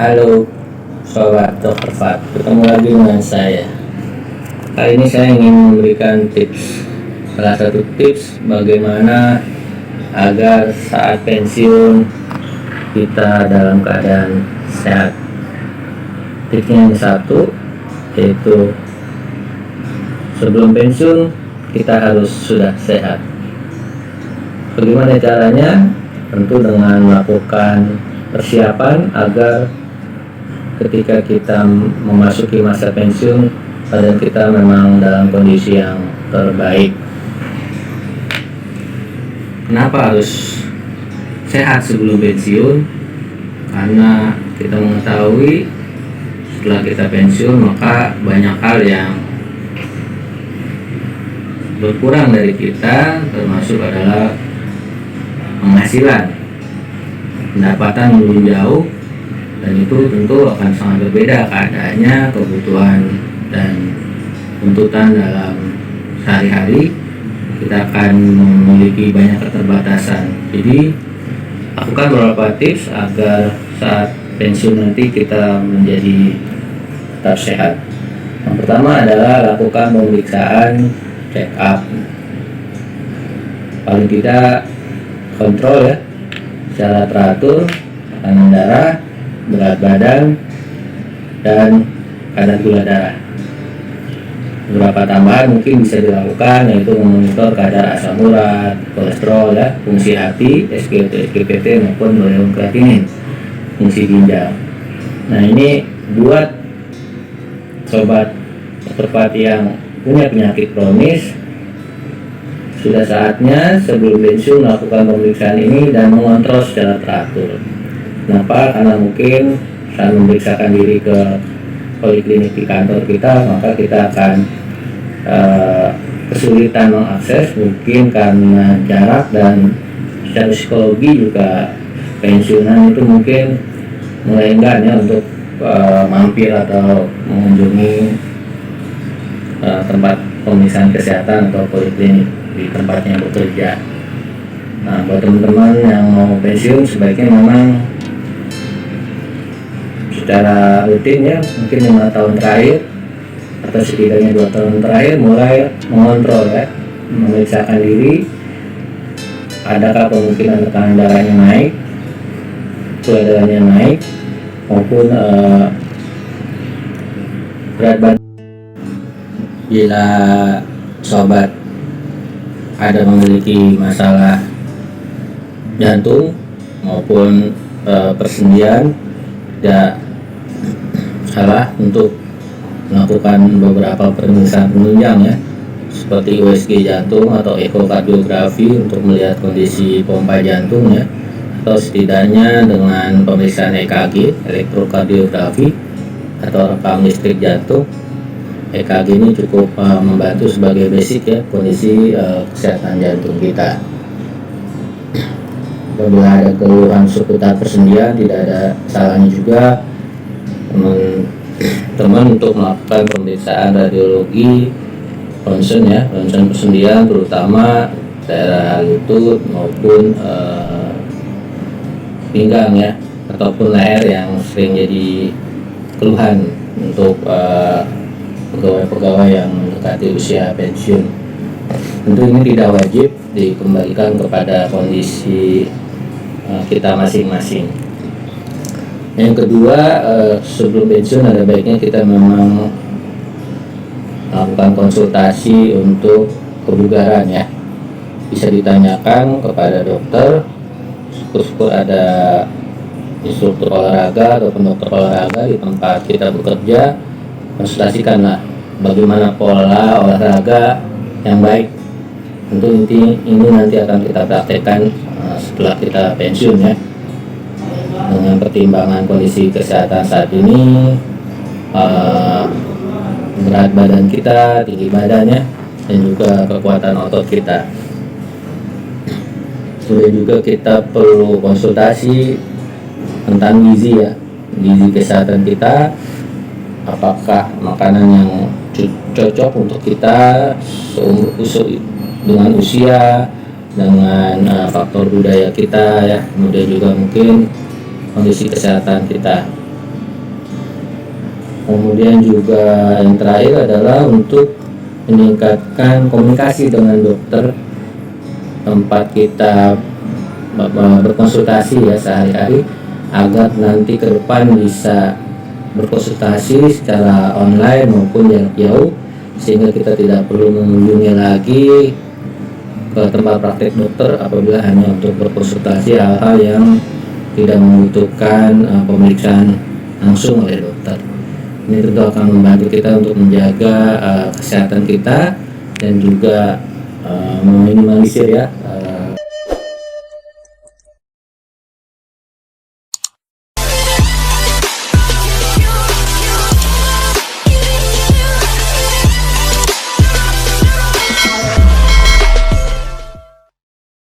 Halo Sobat Dokter Fat, ketemu lagi dengan saya. Kali ini saya ingin memberikan tips, salah satu tips bagaimana agar saat pensiun kita dalam keadaan sehat. Tipsnya yang satu, yaitu sebelum pensiun kita harus sudah sehat. Bagaimana caranya? Tentu dengan melakukan persiapan agar ketika kita memasuki masa pensiun, badan kita memang dalam kondisi yang terbaik. Kenapa harus sehat sebelum pensiun? Karena kita mengetahui setelah kita pensiun maka banyak hal yang berkurang dari kita, termasuk adalah penghasilan, pendapatan belum jauh, dan itu tentu akan sangat berbeda keadaannya, kebutuhan dan tuntutan dalam sehari-hari. Kita akan memiliki banyak keterbatasan. Jadi lakukan beberapa tips agar saat pensiun nanti kita menjadi tetap sehat. Yang pertama adalah lakukan pemeriksaan check up, paling tidak kontrol ya secara teratur tekanan darah, berat badan, dan kadar gula darah. Beberapa tambahan mungkin bisa dilakukan, yaitu memonitor kadar asam urat, kolesterol ya, fungsi hati, SGLT, SGPT maupun ureum kreatinin, fungsi ginjal. Nah, ini buat sobat dokter yang punya penyakit kronis, sudah saatnya sebelum pensiun melakukan pemeriksaan ini dan mengontrol secara teratur. Kenapa? Karena mungkin saat memeriksakan diri ke poliklinik di kantor kita, maka kita akan kesulitan mengakses, mungkin karena jarak, dan secara psikologi juga pensiunan itu mungkin mulai enggan ya untuk mampir atau mengunjungi tempat pemeriksaan kesehatan atau poliklinik di tempatnya bekerja. Nah, buat teman-teman yang mau pensiun sebaiknya memang secara rutin ya, mungkin 5 tahun terakhir atau setidaknya 2 tahun terakhir mulai mengontrol ya, memeriksakan diri adakah kemungkinan tekanan darahnya naik, gula darahnya naik, maupun berat badan. Bila sobat ada memiliki masalah jantung maupun persendian, tidak salah untuk melakukan beberapa pemeriksaan penunjang ya, seperti USG jantung atau ekokardiografi untuk melihat kondisi pompa jantung ya, atau setidaknya dengan pemeriksaan EKG, elektrokardiografi, atau rekam listrik jantung. EKG ini cukup membantu sebagai basic ya kondisi kesehatan jantung kita. Apabila ada keluhan seputar persendian, tidak ada salahnya juga teman-teman untuk melakukan pemeriksaan radiologi ronsen ya, ronsen persendian, terutama daerah lutut maupun pinggang ya, ataupun leher yang sering jadi keluhan untuk pegawai-pegawai yang mendekati usia pensiun. Tentu ini tidak wajib dikembalikan kepada kondisi kita masing-masing. Yang kedua, sebelum pensiun ada baiknya kita memang melakukan konsultasi untuk kebugaran ya. Bisa ditanyakan kepada dokter, syukur ada instruktur olahraga atau dokter olahraga di tempat kita bekerja. Konsultasikanlah bagaimana pola olahraga yang baik. Tentu ini nanti akan kita praktekkan setelah kita pensiun ya, dengan pertimbangan kondisi kesehatan saat ini, berat badan kita, tinggi badannya, dan juga kekuatan otot kita. Sudah juga kita perlu konsultasi tentang gizi ya, gizi kesehatan kita, apakah makanan yang cocok untuk kita dengan usia, dengan faktor budaya kita ya, kemudian juga mungkin kondisi kesehatan kita. Kemudian juga yang terakhir adalah untuk meningkatkan komunikasi dengan dokter tempat kita berkonsultasi ya sehari-hari, agar nanti ke depan bisa berkonsultasi secara online maupun jarak jauh, sehingga kita tidak perlu mengunjungi lagi ke tempat praktik dokter apabila hanya untuk berkonsultasi hal-hal yang tidak membutuhkan pemeriksaan langsung oleh dokter. Ini tentu akan membantu kita untuk menjaga kesehatan kita dan juga meminimalisir ya